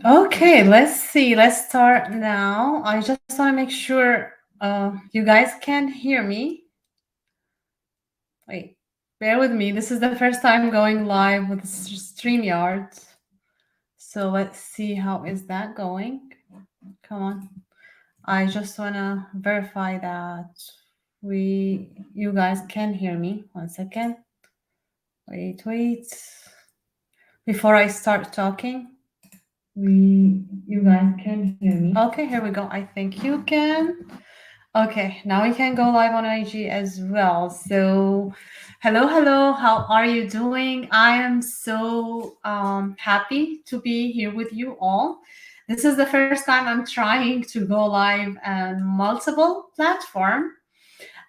Okay, let's see. Let's start now. I just want to make sure you guys can hear me. Wait, bear with me. This is the first time going live with StreamYard. So let's see how is that going. Come on. I just want to verify that you guys can hear me. 1 second. Wait. Before I start talking, you guys can hear me. Okay, here we go. I think you can. Okay, now we can go live on IG as well. So, hello. How are you doing? I am so happy to be here with you all. This is the first time I'm trying to go live on multiple platforms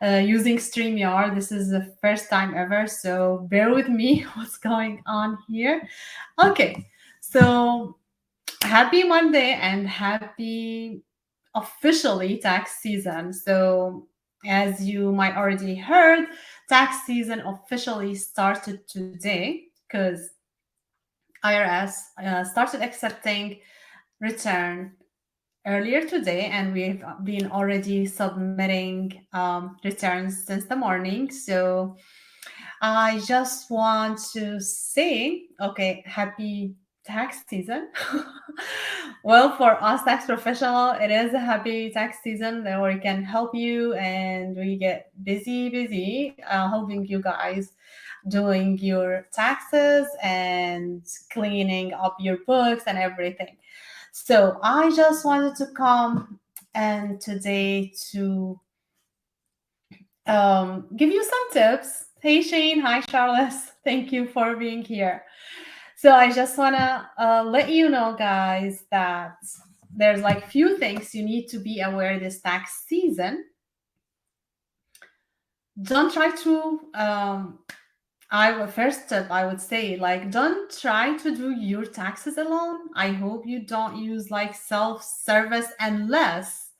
using StreamYard. This is the first time ever, so bear with me what's going on here. Okay, so happy Monday and happy officially tax season. So as you might already heard, tax season officially started today because IRS started accepting return earlier today, and we've been already submitting returns since the morning. So I just want to say, okay, happy tax season. Well, for us tax professional, it is a happy tax season that we can help you, and we get busy helping you guys doing your taxes and cleaning up your books and everything. So I just wanted to come and today to give you some tips. Hey Shane, hi Charlotte, thank you for being here. So I just wanna let you know, guys, that there's like few things you need to be aware this tax season. Don't try to first tip I would say, like, don't try to do your taxes alone. I hope you don't use like self-service unless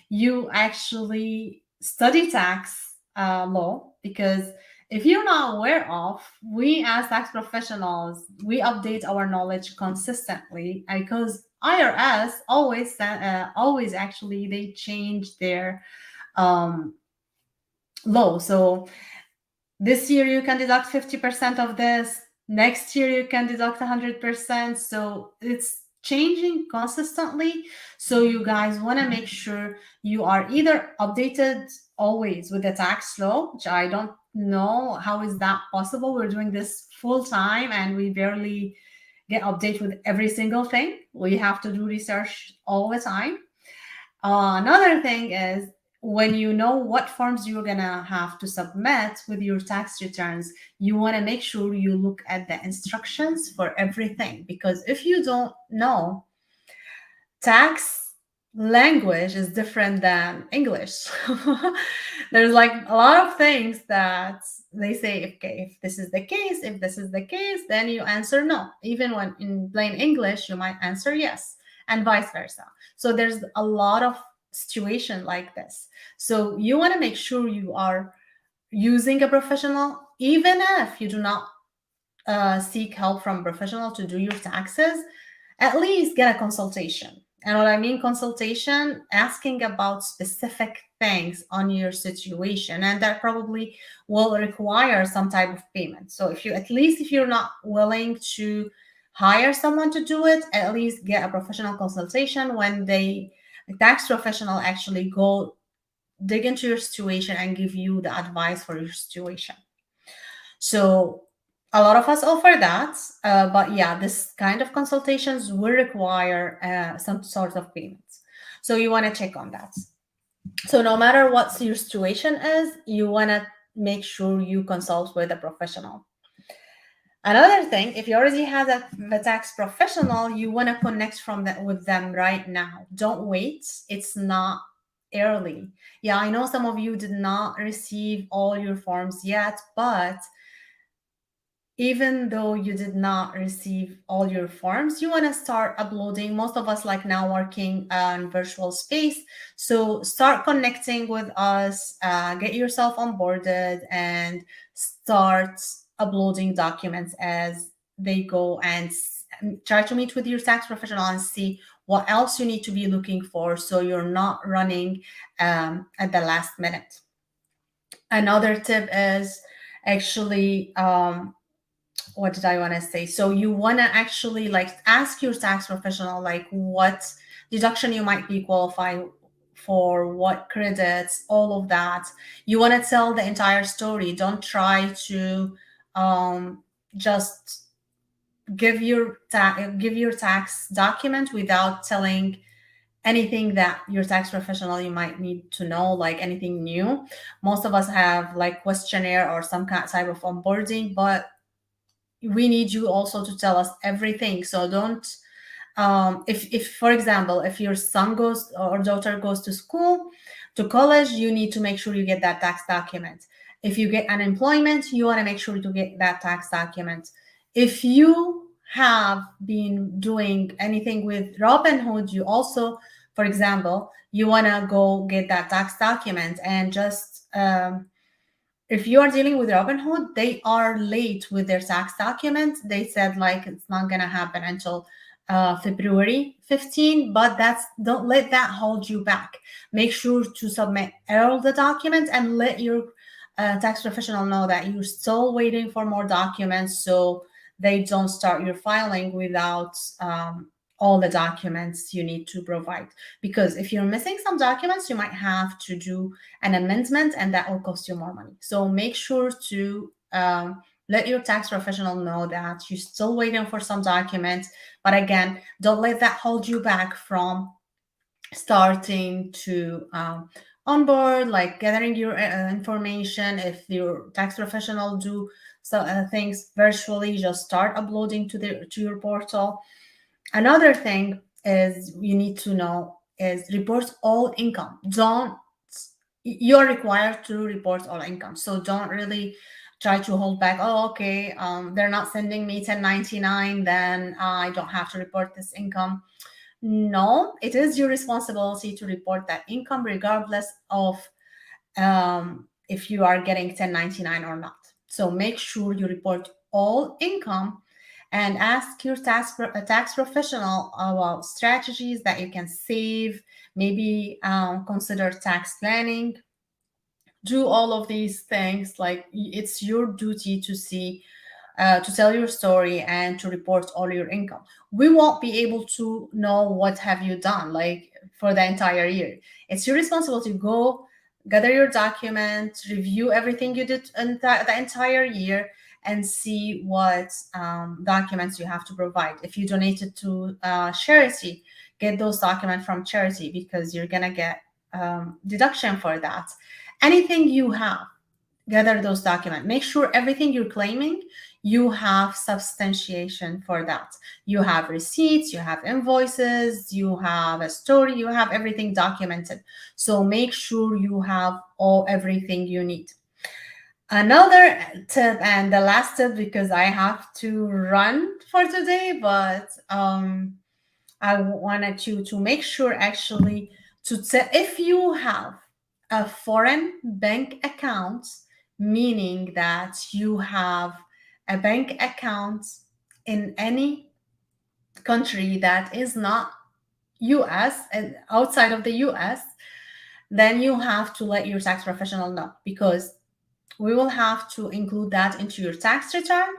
you actually study tax law, because if you're not aware of, we as tax professionals, we update our knowledge consistently because IRS always actually they change their um, law. So this year you can deduct 50% of this, next year you can deduct 100%. So it's changing consistently. So you guys want to make sure you are either updated always with the tax law, which I don't know how is that possible. We're doing this full time and we barely get updated with every single thing. We have to do research all the time. Another thing is, when you know what forms you're gonna have to submit with your tax returns, you want to make sure you look at the instructions for everything, because if you don't know, tax language is different than English. There's like a lot of things that they say, okay, if this is the case, then you answer no. Even when in plain English, you might answer yes, and vice versa. So there's a lot of situation like this. So you want to make sure you are using a professional, even if you do not seek help from a professional to do your taxes. At least get a consultation. And what I mean consultation, asking about specific things on your situation, and that probably will require some type of payment. So if you're not willing to hire someone to do it, at least get a professional consultation when the tax professional actually go dig into your situation and give you the advice for your situation. So a lot of us offer that, but yeah, this kind of consultations will require some sort of payments. So you want to check on that. So no matter what your situation is, you want to make sure you consult with a professional. Another thing, if you already have the tax professional, you want to connect with them right now. Don't wait. It's not early. Yeah, I know some of you did not receive all your forms yet, but even though you did not receive all your forms, you want to start uploading. Most of us like now working on virtual space. So start connecting with us, get yourself onboarded, and start uploading documents as they go, and try to meet with your tax professional and see what else you need to be looking for, so you're not running at the last minute. Another tip is actually, what did I want to say? So you want to actually like ask your tax professional like what deduction you might be qualified for, what credits, all of that. You want to tell the entire story. Don't try to just give your tax document without telling anything that your tax professional you might need to know, like anything new. Most of us have like questionnaire or some kind type of onboarding, but we need you also to tell us everything. So don't if for example, if your son goes or daughter goes to school, to college, you need to make sure you get that tax document. If you get unemployment, you want to make sure to get that tax document. If you have been doing anything with Robinhood, you also, for example, you want to go get that tax document. And just if you are dealing with Robinhood, they are late with their tax documents. They said like it's not going to happen until February 15, but don't let that hold you back. Make sure to submit all the documents and let your tax professional know that you're still waiting for more documents, so they don't start your filing without all the documents you need to provide. Because if you're missing some documents, you might have to do an amendment, and that will cost you more money. So make sure to let your tax professional know that you're still waiting for some documents. But again, don't let that hold you back from starting to onboard, like gathering your information. If your tax professional do things virtually, just start uploading to your portal. Another thing is you need to know is report all income. You're required to report all income. So don't really try to hold back. Oh, okay, they're not sending me 1099, then I don't have to report this income. No, it is your responsibility to report that income regardless of if you are getting 1099 or not. So make sure you report all income and ask your tax professional about strategies that you can save. Maybe consider tax planning. Do all of these things. Like it's your duty to see, to tell your story and to report all your income. We won't be able to know what have you done like for the entire year. It's your responsibility to go gather your document, review everything you did in the entire year, and see what documents you have to provide. If you donated to charity, get those documents from charity, because you're gonna get deduction for that. Anything you have, gather those documents. Make sure everything you're claiming, you have substantiation for that. You have receipts, you have invoices, you have a story, you have everything documented. So make sure you have everything you need. Another tip, and the last tip, because I have to run for today, but I wanted you to make sure actually if you have a foreign bank account, meaning that you have a bank account in any country that is not US and outside of the US, then you have to let your tax professional know, because we will have to include that into your tax return,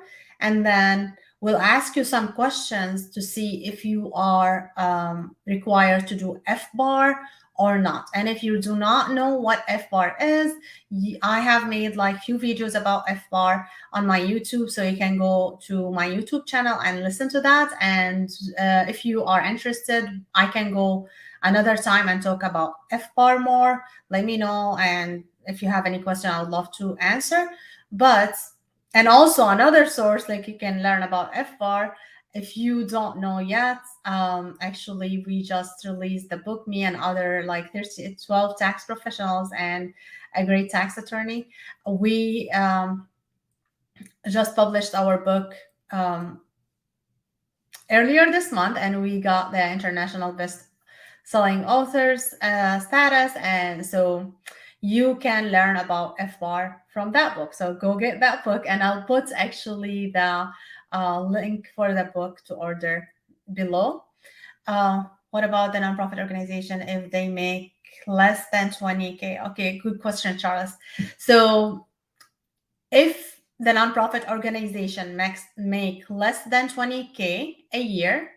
and then we'll ask you some questions to see if you are required to do FBAR or not. And if you do not know what FBAR is, I have made like few videos about FBAR on my YouTube, so you can go to my YouTube channel and listen to that. And if you are interested, I can go another time and talk about FBAR more. Let me know, and if you have any question, I would love to answer. And also another source, like you can learn about FBAR. If you don't know yet, actually we just released the book, me and other like 12 tax professionals and a great tax attorney. We just published our book earlier this month, and we got the international best-selling authors status, and so you can learn about FBAR from that book. So go get that book, and I'll put actually the Link for the book to order below. What about the nonprofit organization if they make less than 20K? Okay, good question, Charles. So if the nonprofit organization make less than 20K a year,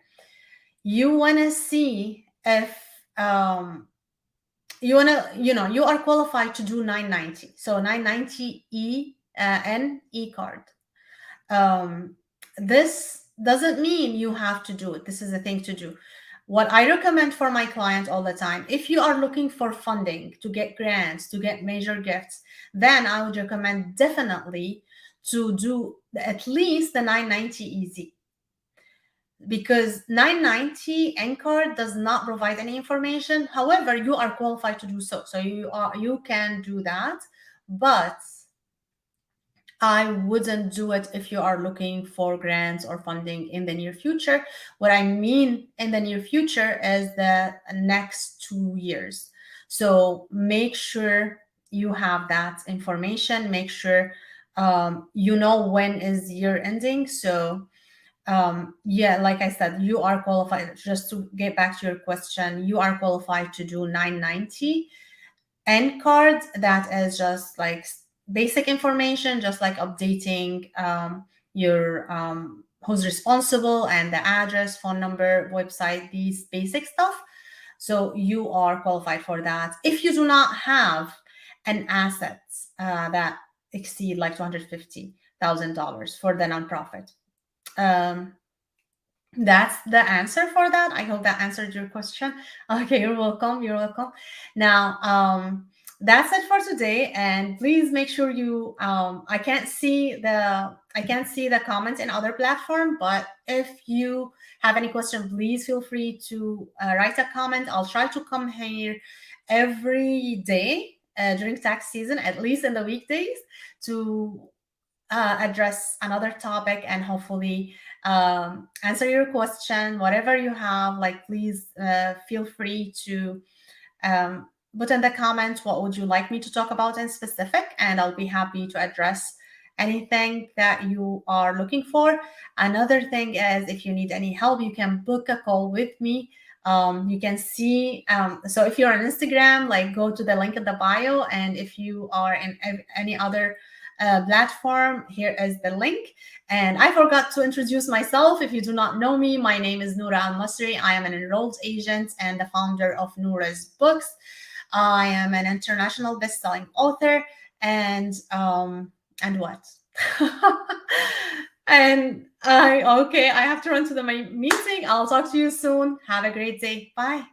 you want to see if you want to, you are qualified to do 990. So 990 E card. This doesn't mean you have to do it. This is a thing to do. What I recommend for my clients all the time, if you are looking for funding to get grants, to get major gifts, then I would recommend definitely to do at least the 990 easy, because 990 NCARD does not provide any information. However, you are qualified to do so. So you can do that, but I wouldn't do it if you are looking for grants or funding in the near future. What I mean in the near future is the next 2 years. So make sure you have that information. Make sure you know when is year ending. So yeah, like I said, you are qualified. Just to get back to your question, you are qualified to do 990 NCARD. That is just like basic information, just like updating your who's responsible and the address, phone number, website, these basic stuff. So you are qualified for that. If you do not have an asset that exceed like $250,000 for the nonprofit. That's the answer for that. I hope that answered your question. Okay, you're welcome. You're welcome. Now, that's it for today. And please make sure you. I can't see the comments in other platform, but if you have any question, please feel free to write a comment. I'll try to come here every day during tax season, at least in the weekdays, to address another topic and hopefully answer your question. Whatever you have, like, please feel free to put in the comments what would you like me to talk about in specific, and I'll be happy to address anything that you are looking for. Another thing is, if you need any help, you can book a call with me. You can see, so if you're on Instagram, like, go to the link in the bio, and if you are in any other platform, here is the link. And I forgot to introduce myself. If you do not know me, my name is Noura Al-Masri. I am an enrolled agent and the founder of Noura's Books. I am an international best-selling author, and what? And I have to run to my meeting. I'll talk to you soon. Have a great day. Bye.